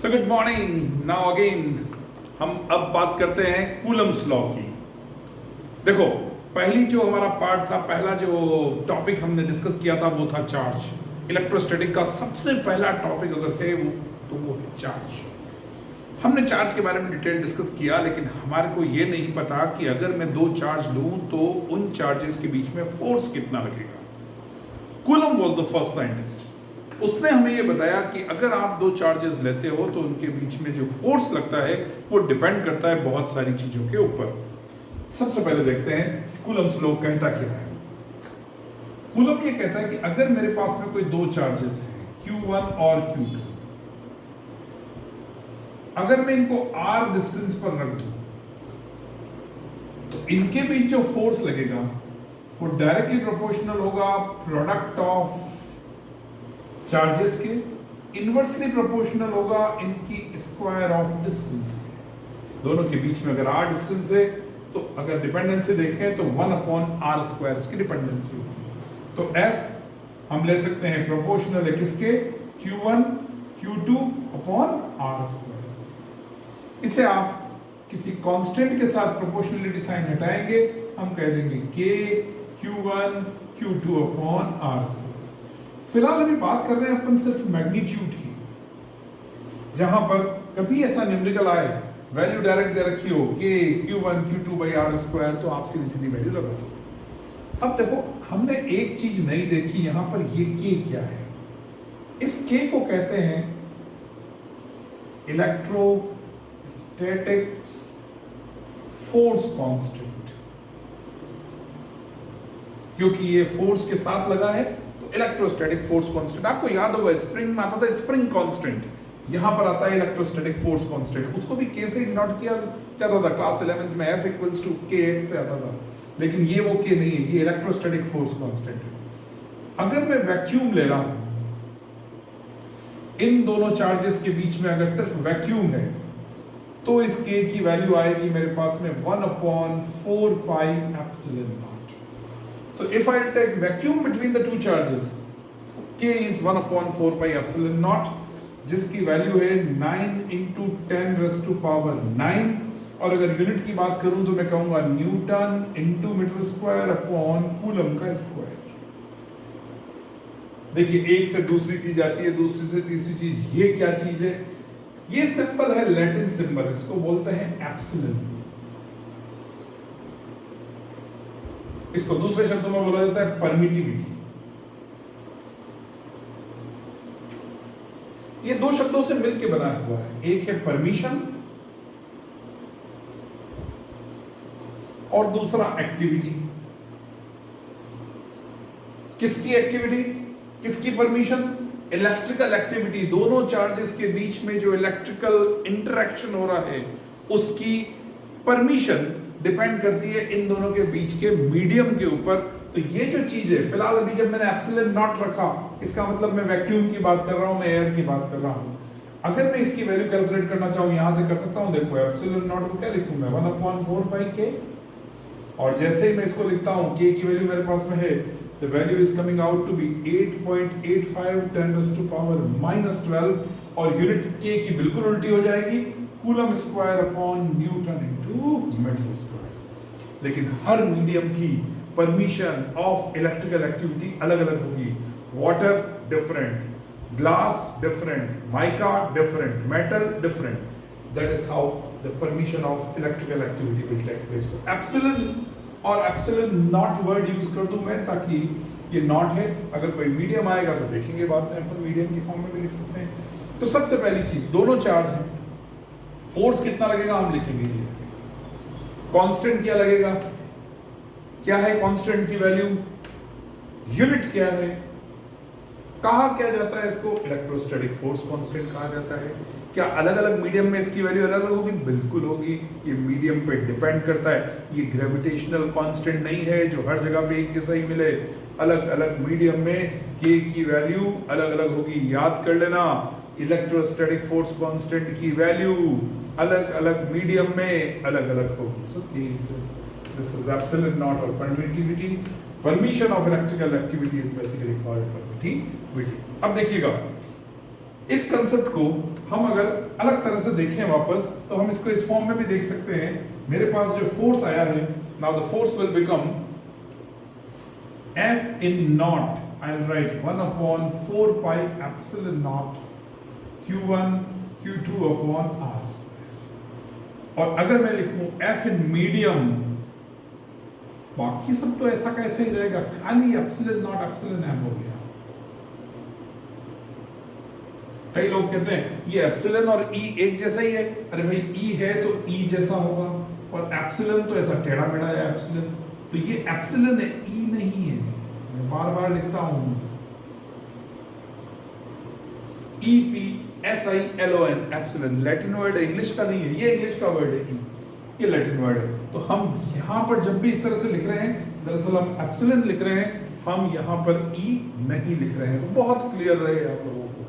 So good morning. Now again हम अब बात करते हैं कूलम्स लॉ की। देखो, पहली जो हमारा पार्ट था, पहला जो टॉपिक हमने डिस्कस किया था वो था चार्ज। इलेक्ट्रोस्टैटिक का सबसे पहला टॉपिक अगर है वो है चार्ज। हमने चार्ज के बारे में डिटेल डिस्कस किया, लेकिन हमारे को ये नहीं पता कि अगर मैं दो चार्ज लूं तो उन चार्जेस के बीच में फोर्स कितना लगेगा। Coulomb was the first scientist. उसने हमें ये बताया कि अगर आप दो चार्जेस लेते हो तो उनके बीच में जो फोर्स लगता है वो डिपेंड करता है बहुत सारी चीजों के ऊपर। सबसे पहले देखते हैं कूलम्स लॉ कहता क्या है। कूलम ये कहता है कि अगर मेरे पास में कोई दो चार्जेस हैं Q1 और Q2, अगर मैं इनको r डिस्टेंस पर रख दूं तो इनके बीच जो फोर्स लगेगा वो डायरेक्टली प्रोपोर्शनल होगा प्रोडक्ट ऑफ चार्जेस के, इनवर्सली प्रोपोर्शनल होगा इनकी स्क्वायर ऑफ डिस्टेंस के। दोनों के बीच में अगर r डिस्टेंस है तो अगर डिपेंडेंसी देखें तो 1/r² इसकी डिपेंडेंसी होगी। तो F हम ले सकते हैं प्रोपोर्शनल है किसके, Q1 Q2/r²। इसे आप किसी कांस्टेंट के साथ प्रोपोर्शनलिटी साइन हटाएंगे, हम कह देंगे K Q1 Q2/r²। फिलहाल अभी बात कर रहे हैं अपन सिर्फ मैग्नीट्यूड की। जहां पर कभी ऐसा न्यूमेरिकल आए, वैल्यू डायरेक्ट दे रखी हो K Q1 Q2/r², तो आप सीधी सीधी वैल्यू लगा दो। अब देखो, हमने एक चीज नहीं देखी यहां पर, ये K क्या है। इस K को कहते हैं इलेक्ट्रोस्टैटिक फोर्स कांस्टेंट। क्योंकि ये फोर्स के साथ लगा है तो इलेक्ट्रोस्टैटिक फोर्स कांस्टेंट। आपको याद होगा स्प्रिंग में आता था स्प्रिंग कांस्टेंट, यहां पर आता है इलेक्ट्रोस्टैटिक फोर्स कांस्टेंट। उसको भी K से डिनोट किया जाता था क्लास 11th में, F = Kx से आता था, लेकिन ये वो K नहीं है, ये इलेक्ट्रोस्टैटिक फोर्स कांस्टेंट है। अगर मैं वैक्यूम ले रहा हूं, इन दोनों चार्जेस के बीच में अगर सिर्फ वैक्यूम है तो इस K की वैल्यू आएगी मेरे पास में 1/4πε0। So if I'll take vacuum between the two charges, K is 1/4πε0, जिसकी वैल्यू है 9 × 10⁻⁹। और अगर यूनिट की बात करूं तो मैं कहूंगा न्यूटन × मीटर²/कूलम का स्क्वायर। देखिए, एक से दूसरी चीज आती है, दूसरी से तीसरी चीज। ये क्या चीज है? ये सिंबल है लैटिन सिंबल, इसको बोलते हैं एप्सिलॉन। इसको दूसरे शब्दों में बोला जाता है परमिटिविटी। ये दो शब्दों से मिलकर बना हुआ है, एक है परमिशन और दूसरा एक्टिविटी। किसकी एक्टिविटी, किसकी परमिशन? Electrical activity. दोनों चार्जेस के बीच में जो इलेक्ट्रिकल इंटरेक्शन हो रहा है उसकी परमिशन डिपेंड करती है इन दोनों के बीच के मीडियम के ऊपर। तो ये जो चीज है, फिलहाल अभी जब मैंने एप्सिलॉन नॉट रखा, इसका मतलब मैं वैक्यूम की बात कर रहा हूं, मैं एयर की बात कर रहा हूं। अगर मैं इसकी वैल्यू कैलकुलेट करना चाहूं, यहां से कर सकता हूं। देखो, एप्सिलॉन नॉट को क्या लिखूं मैं, 1/4πk। और जैसे ही मैं इसको लिखता हूं, K की वैल्यू मेरे पास में है, the value is coming out to be 8.85 10⁻⁻12। और यूनिट K की बिल्कुल उल्टी हो जाएगी, कूलम स्क्वायर/न्यूटन × मीटर स्क्वायर। लेकिन हर मीडियम की परमिशन ऑफ इलेक्ट्रिकल एक्टिविटी अलग अलग होगी। Water different, glass different, mica different, metal different. That is how the permission of electrical activity will take place. तो एप्सिलॉन और एप्सिलॉन नॉट वर्ड यूज कर दूं मैं, ताकि ये नॉट है। अगर कोई मीडियम आएगा तो देखेंगे बाद में, अपन मीडियम की फॉर्म में भी लिख सकते हैं। तो सबसे पहली चीज, दोनों चार्ज हैं, फोर्स कितना लगेगा हम लिखेंगे। कांस्टेंट क्या लगेगा, क्या है कांस्टेंट की वैल्यू, यूनिट क्या है, कहा क्या जाता है इसको, इलेक्ट्रोस्टैटिक फोर्स कांस्टेंट कहा जाता है। क्या अलग अलग मीडियम में इसकी वैल्यू अलग अलग होगी? बिल्कुल होगी। ये मीडियम पे डिपेंड करता है। ये ग्रेविटेशनल कांस्टेंट नहीं है जो हर जगह पे एक जैसा ही मिले। अलग अलग मीडियम में K की वैल्यू अलग अलग होगी। याद कर लेना, इलेक्ट्रोस्टैटिक फोर्स कांस्टेंट की वैल्यू अलग अलग मीडियम में अलग अलग होगी। So this is epsilon naught और permittivity. Permission of electrical activity is basically called permittivity. अब देखिएगा, इस कंसेप्ट को हम अगर अलग तरह से देखें वापस, तो हम इसको इस फॉर्म में भी देख सकते हैं। मेरे पास जो फोर्स आया है, now the force will become F in naught, I'll write 1 upon 4 pi epsilon naught Q1 Q2 upon R square। और अगर मैं लिखूं F in medium, बाकी सब तो ऐसा कैसे ही रहेगा, खाली एप्सिलॉन नॉट एप्सिलॉन m हो गया। कई लोग कहते हैं ये एप्सिलॉन और E एक जैसा ही है। अरे भाई E है तो E जैसा होगा, और एप्सिलॉन तो ऐसा टेढ़ा मेढ़ा है एप्सिलॉन, तो ये एप्सिलॉन है, E नहीं है। मैं बार बार लिखता हूं EPSILON एप्सिलॉन, लैटिन वर्ड है, इंग्लिश का नहीं है, ये इंग्लिश का वर्ड है E, ये लैटिन वर्ड है। तो हम यहां पर जब भी इस तरह से लिख रहे हैं, दरअसल हम एप्सिलॉन लिख रहे हैं, हम यहां पर E नहीं लिख रहे हैं। तो बहुत क्लियर रहे आप लोगों को।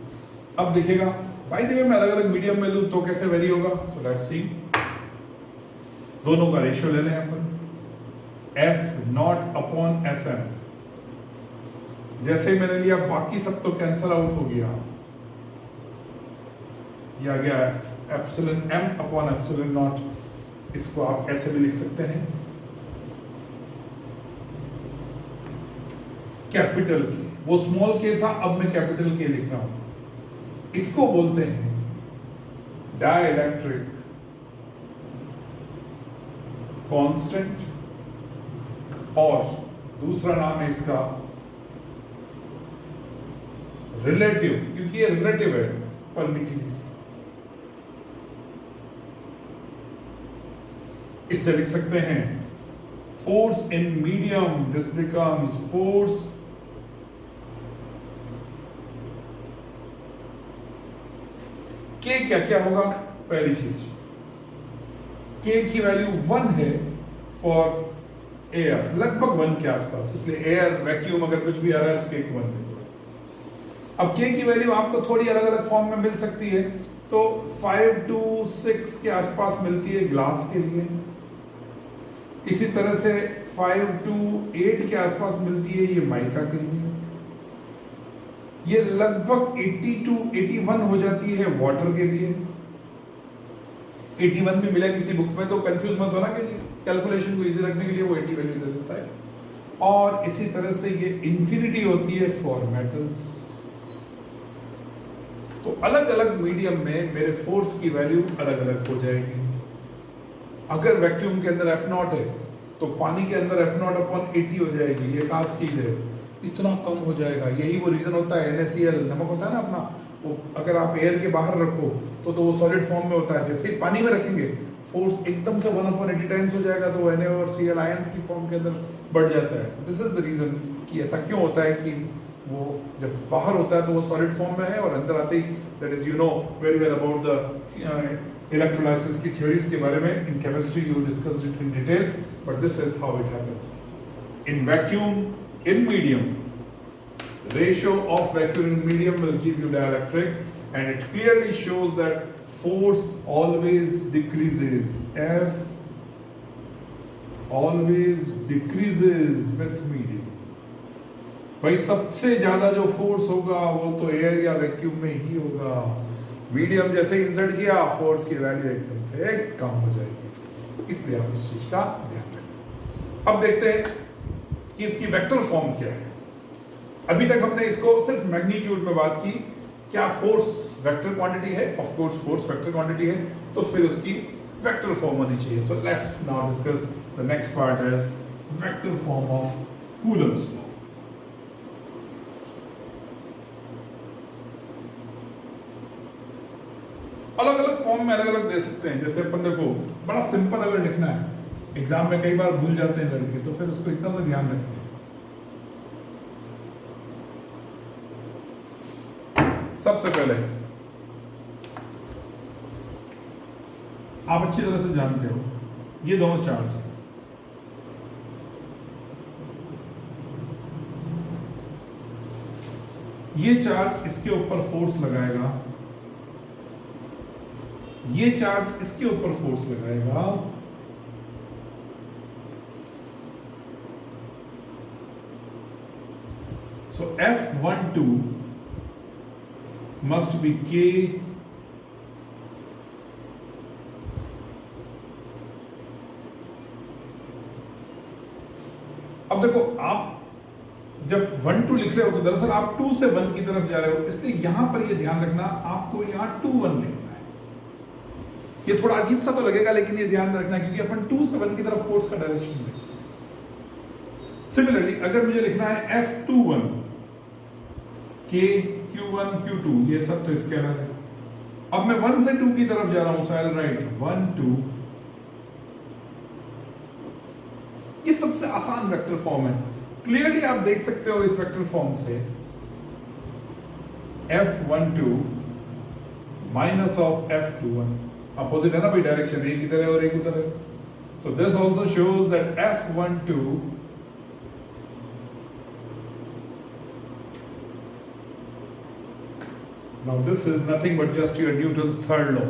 अब देखिएगा, बाय द वे मैं अलग अलग मीडियम में लूं तो कैसे वेरी होगा, सो लेट्स सी। दोनों का रेशियो ले लें अपन, F नॉट अपॉन FM। जैसे मैंने लिया, बाकी सब तो कैंसल आउट हो गया, ये आ गया epsilon M upon epsilon not. इसको आप ऐसे भी लिख सकते हैं, कैपिटल के, वो स्मॉल के था, अब मैं कैपिटल के लिख रहा हूं। इसको बोलते हैं डाइलेक्ट्रिक कांस्टेंट, और दूसरा नाम है इसका रिलेटिव, क्योंकि ये रिलेटिव है, परमिटिविटी। इससे लिख सकते हैं force in medium, this becomes force के। क्या क्या होगा, पहली चीज के की वैल्यू 1 है फॉर एयर, लगभग 1 के आसपास, इसलिए एयर वैक्यूम अगर कुछ भी आ रहा है तो के 1 है। अब के की वैल्यू आपको थोड़ी अलग अलग फॉर्म में मिल सकती है, तो 5 to 6 के आसपास मिलती है ग्लास के लिए, इसी तरह से 5 to 8 के आसपास मिलती है ये माइका के लिए, ये लगभग 80 to 81 हो जाती है वाटर के लिए। 81 भी मिला किसी बुक में, तो कंफ्यूज मत होना कि कैलकुलेशन को इजी रखने के लिए वो 80 वैल्यू दे देता है। और इसी तरह से ये इंफिनिटी होती है फॉर मेटल्स। तो अलग अलग मीडियम में मेरे फोर्स की वैल्यू अलग अलग हो जाएगी। अगर वैक्यूम के अंदर F0 है तो पानी के अंदर F0 अपॉन 80 हो जाएगी, ये कास्ट चीज है, इतना कम हो जाएगा। यही वो रीजन होता है, NaCl नमक होता है ना अपना, वो अगर आप एयर के बाहर रखो तो वो सॉलिड फॉर्म में होता है, जैसे ही पानी में रखेंगे फोर्स एकदम से 1/80 टाइम्स हो जाएगा, तो Na और Cl आयंस की फॉर्म के अंदर बढ़ जाता है। दिस इज द रीजन कि ऐसा क्यों होता है कि वो जब बाहर होता है तो वो सॉलिड फॉर्म में है, और अंदर आते ही, that is you know very well about the electrolysis की थ्योरीज के बारे में, in chemistry you discussed it in detail, but this is how it happens in vacuum in medium. Ratio of vacuum in medium will give you dielectric, and it clearly shows that force always decreases. F always decreases with medium. भाई सबसे ज्यादा जो force होगा वो तो air या vacuum में ही होगा। मीडियम जैसे इंसर्ट किया, फोर्स की वैल्यू एकदम से कम हो जाएगी, इसलिए आप इस चीज का ध्यान रखें। अब देखते हैं कि इसकी वेक्टर फॉर्म क्या है। अभी तक हमने इसको सिर्फ मैग्नीट्यूड में बात की, क्या फोर्स वेक्टर क्वांटिटी है? Of course force vector quantity है, तो फिर उसकी वेक्टर फॉर्म होनी चाहिए। So let's now discuss the next part as vector form of Coulomb's law. अलग अलग फॉर्म में अलग अलग दे सकते हैं। जैसे अपन देखो, बड़ा सिंपल अगर लिखना है, एग्जाम में कई बार भूल जाते हैं लड़के, तो फिर उसको इतना सा ध्यान रखें। सबसे पहले आप अच्छी तरह से जानते हो, ये दोनों चार्ज हैं। ये चार्ज इसके ऊपर फोर्स लगाएगा, ये चार्ज इसके ऊपर फोर्स लगाएगा, सो F12 must be K अब देखो आप जब 1 2 लिख रहे हो तो दरअसल आप 2 से 1 की तरफ जा रहे हो, इसलिए यहां पर ये ध्यान रखना आपको यहां 2 1 लिखना है। ये थोड़ा अजीब सा तो लगेगा लेकिन ये ध्यान रखना क्योंकि अपन 2 से 1 की तरफ फोर्स का डायरेक्शन है। सिमिलरली अगर मुझे लिखना है F21 K Q1 Q2 ये सब तो स्केलर है। अब मैं 1 से 2 की तरफ जा रहा हूं, सो आई विल राइट 1 2। ये सबसे आसान वेक्टर फॉर्म है। क्लियरली आप देख सकते हो इस वेक्टर फॉर्म से F12 minus of F21 opposite है ना भाई, डायरेक्शन एक इधर है और एक उधर है। So this also shows that F12 now this is nothing but just your Newton's third law.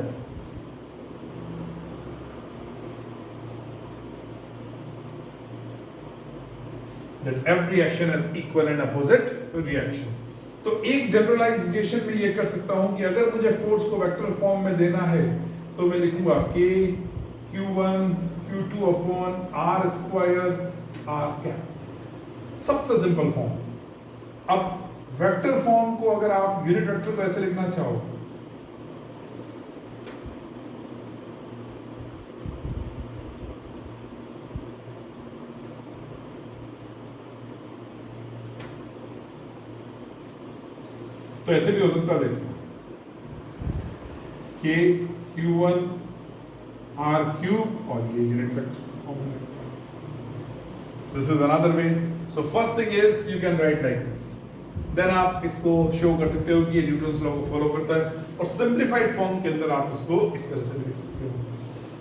That every action has equal and opposite reaction. तो एक जनरलाइजेशन में ये कर सकता हूं कि अगर मुझे फोर्स को वेक्टर फॉर्म में देना है तो मैं लिखूंगा K Q1 Q2 upon R square R cap. सबसे सिंपल फॉर्म। अब वेक्टर फॉर्म को अगर आप यूनिट वेक्टर को ऐसे लिखना चाहो तो ऐसे भी हो सकता है। देखो K Q1 R क्यूब और ये यूनिट वेक्टर फॉर्म में। This is another way. So first thing is you can write like this, then आप इसको शो कर सकते हो कि ये न्यूटन्स लॉ को फॉलो करता है और सिंप्लीफाइड फॉर्म के अंदर आप इसको इस तरह से लिख सकते हो।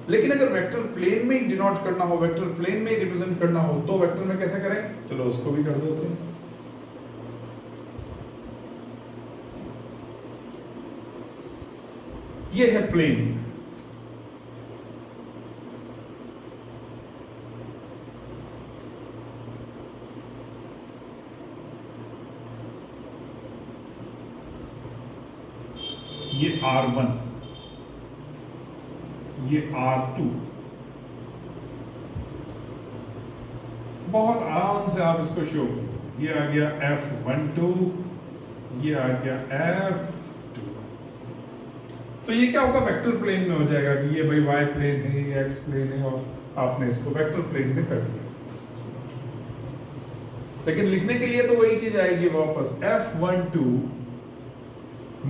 लेकिन अगर वेक्टर प्लेन में ही डिनोट करना हो, वेक्टर प्लेन में ही रिप्रेजेंट करना हो तो वेक्टर में कैसे करें, चलो उसको भी कर देते हैं। ये है प्लेन, ये R1, ये R2। बहुत आराम से आप इसको शो करो। ये आ गया F12, ये आ गया F2। तो ये क्या होगा, वेक्टर प्लेन में हो जाएगा कि ये भाई y प्लेन है, ये x प्लेन है और आपने इसको वेक्टर प्लेन में कर दिया। लेकिन लिखने के लिए तो वही चीज आएगी वापस, F12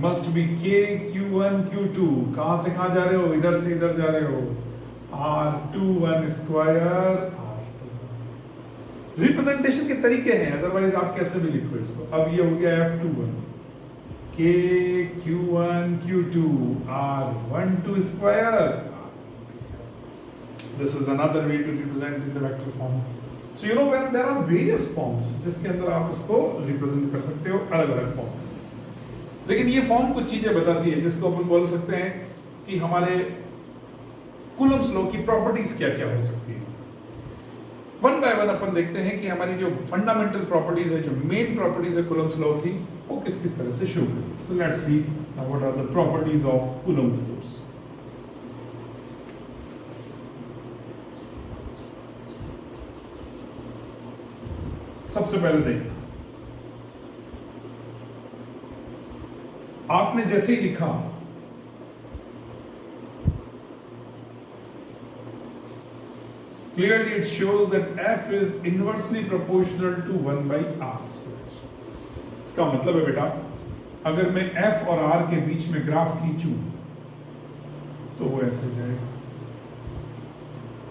must be K Q1 Q2। कहां से कहां जा रहे हो, इधर से इधर जा रहे हो, R21 स्क्वायर R2। रिप्रेजेंटेशन के तरीके हैं, अदरवाइज आप कैसे भी लिखो इसको। अब ये हो गया F21 K Q1 Q2 R12 square. This is another way to represent in the vector form. So you know when there are various forms जिसके अंदर आप इसको रिप्रेजेंट कर सकते हो अलग अलग फॉर्म। लेकिन ये फॉर्म कुछ चीजें बताती है जिसको अपन बोल सकते हैं कि हमारे कूलम्स लॉ की प्रॉपर्टीज क्या क्या हो सकती है। वन बाय वन अपन देखते हैं कि हमारी जो फंडामेंटल प्रॉपर्टीज है, जो मेन प्रॉपर्टीज है कूलम्स लॉ की, वो किस किस तरह से शो करें। So let's see what are the properties of Coulomb force. सबसे पहले देखना, आपने जैसे ही लिखा clearly it shows that F is inversely proportional to 1 by R square। इसका मतलब है बेटा, अगर मैं F और R के बीच में ग्राफ खींचूं तो वो ऐसे जाएगा।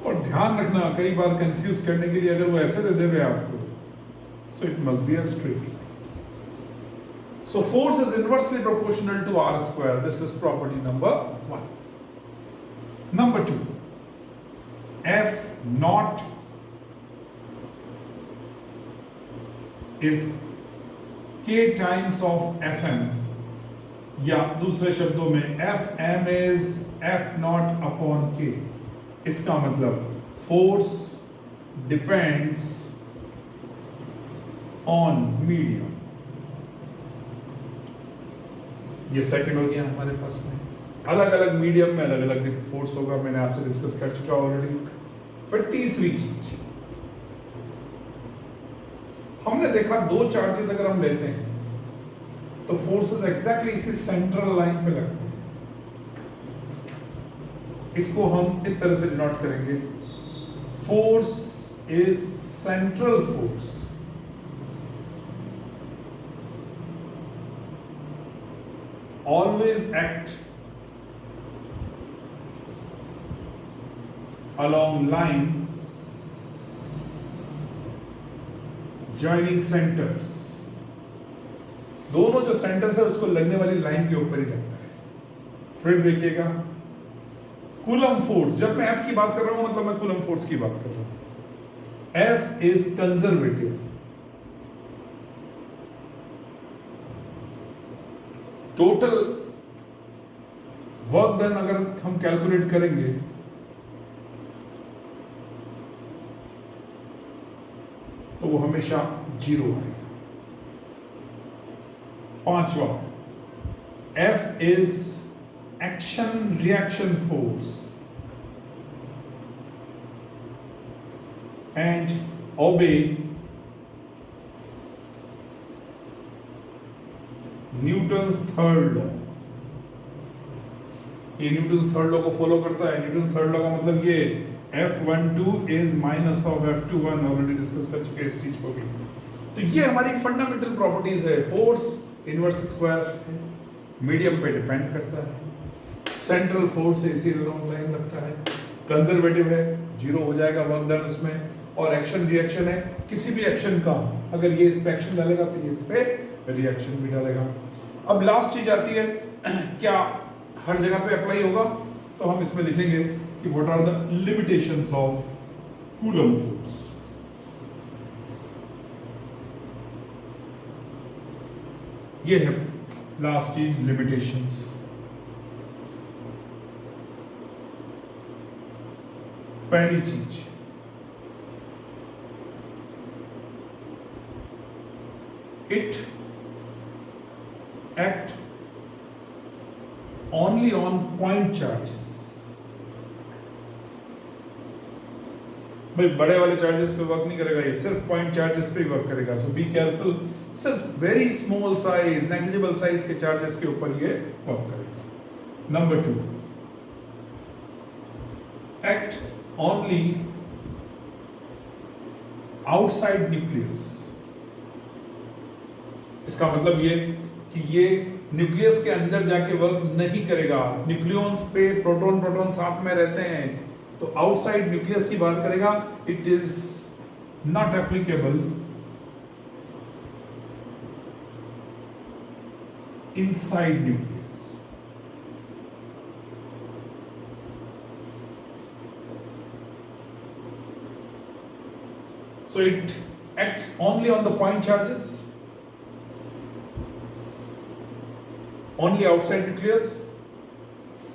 और ध्यान रखना, कई बार कंफ्यूज करने के लिए अगर वो ऐसे दे देवे आपको, so it must be a straight line। So force is inversely proportional to R square। This is property number 1। Number 2, F naught is K times of Fm, या दूसरे शब्दों में Fm is F naught upon K। इसका मतलब force depends on medium। ये second हो गया हमारे पास में। अलग अलग मीडियम में अलग अलग फोर्स होगा, मैंने आपसे डिस्कस कर चुका ऑलरेडी। फिर तीसरी चीज हमने देखा, दो चार्जेस अगर हम लेते हैं तो फोर्सेस एग्जैक्टली इसी सेंट्रल लाइन पे लगते हैं। इसको हम इस तरह से डिनोट करेंगे, force is central force always act along line joining centers। दोनों जो सेंटर्स है उसको लगने वाली लाइन के ऊपर ही लगता है। फिर देखिएगा कूलम फोर्स, जब मैं F की बात कर रहा हूं मतलब मैं कूलम फोर्स की बात कर रहा हूं। F is conservative, total work done अगर हम कैलकुलेट करेंगे तो वो हमेशा 0 आएगा। पांचवा, F is action reaction force and ओबे न्यूटन्स थर्ड लॉ। ये न्यूटन्स थर्ड लॉ को फॉलो करता है। न्यूटन्स थर्ड लॉ का मतलब ये F12 is minus of F21, already discuss कर चुके हैं इस चीज को भी। तो ये हमारी फंडामेंटल प्रॉपर्टीज है। फोर्स इनवर्स स्क्वायर है, मीडियम पे डिपेंड करता है, सेंट्रल फोर्स से इसी लॉन्ग लाइन लगता है, कंजर्वेटिव है, 0 हो जाएगा वर्क डन उसमें, और एक्शन रिएक्शन है। किसी भी एक्शन का अगर ये इस पे एक्शन डालेगा तो ये इस पे रिएक्शन भी डालेगा। अब लास्ट चीज आती है, क्या हर जगह पे अप्लाई होगा? तो हम इसमें लिखेंगे कि what are the limitations of Coulomb force. ये है लास्ट चीज, लिमिटेशंस। पहली चीज, it act only on point charges। भाई बड़े वाले चार्जेस पे वर्क नहीं करेगा, ये सिर्फ पॉइंट चार्जेस पे ही वर्क करेगा। सो बी केयरफुल, सिर्फ very small size, negligible size के चार्जेस के ऊपर ये वर्क करेगा। Number 2, act only outside nucleus. इसका मतलब ये कि ये न्यूक्लियस के अंदर जाके वर्क नहीं करेगा। न्यूक्लियॉन्स पे प्रोटॉन प्रोटॉन साथ में रहते हैं, तो आउटसाइड न्यूक्लियस की बात करेगा। It is not applicable inside nucleus. So it acts only on the point charges, only outside nucleus।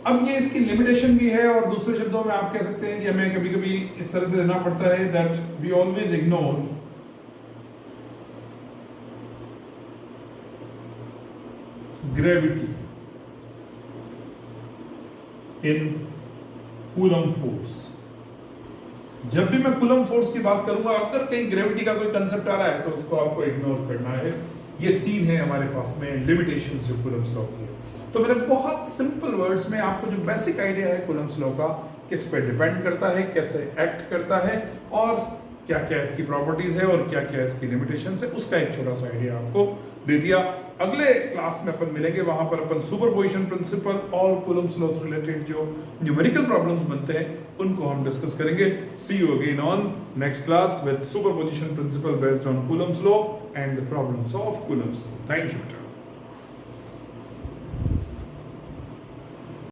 अब ये इसकी लिमिटेशन भी है, और दूसरे शब्दों में आप कह सकते हैं कि हमें कभी कभी इस तरह से देना पड़ता है that we always ignore gravity in Coulomb force. जब भी मैं कूलम फोर्स की बात करूंगा, अगर कहीं ग्रेविटी का कोई कंसेप्ट आ रहा है तो उसको आपको इग्नोर करना है। ये 3 है हमारे पास में लिमिटेशंस जो कूलम्स लॉ की है। तो मैंने बहुत सिंपल वर्ड्स में आपको जो बेसिक आइडिया है कूलम्स लॉ का, किस पे डिपेंड करता है, कैसे एक्ट करता है, और क्या क्या इसकी प्रॉपर्टीज है और क्या क्या इसकी लिमिटेशंस है, उसका एक छोटा सा आइडिया आपको दे दिया। अगले क्लास में अपन मिलेंगे, वहां पर अपन सुपरपोजिशन प्रिंसिपल और कूलम्स लॉ से रिलेटेड जो न्यूमेरिकल प्रॉब्लम्स बनते हैं उनको हम डिस्कस करेंगे। See you again on next class with superposition principle based on Coulomb's law and the problems of Coulomb's law. Thank you.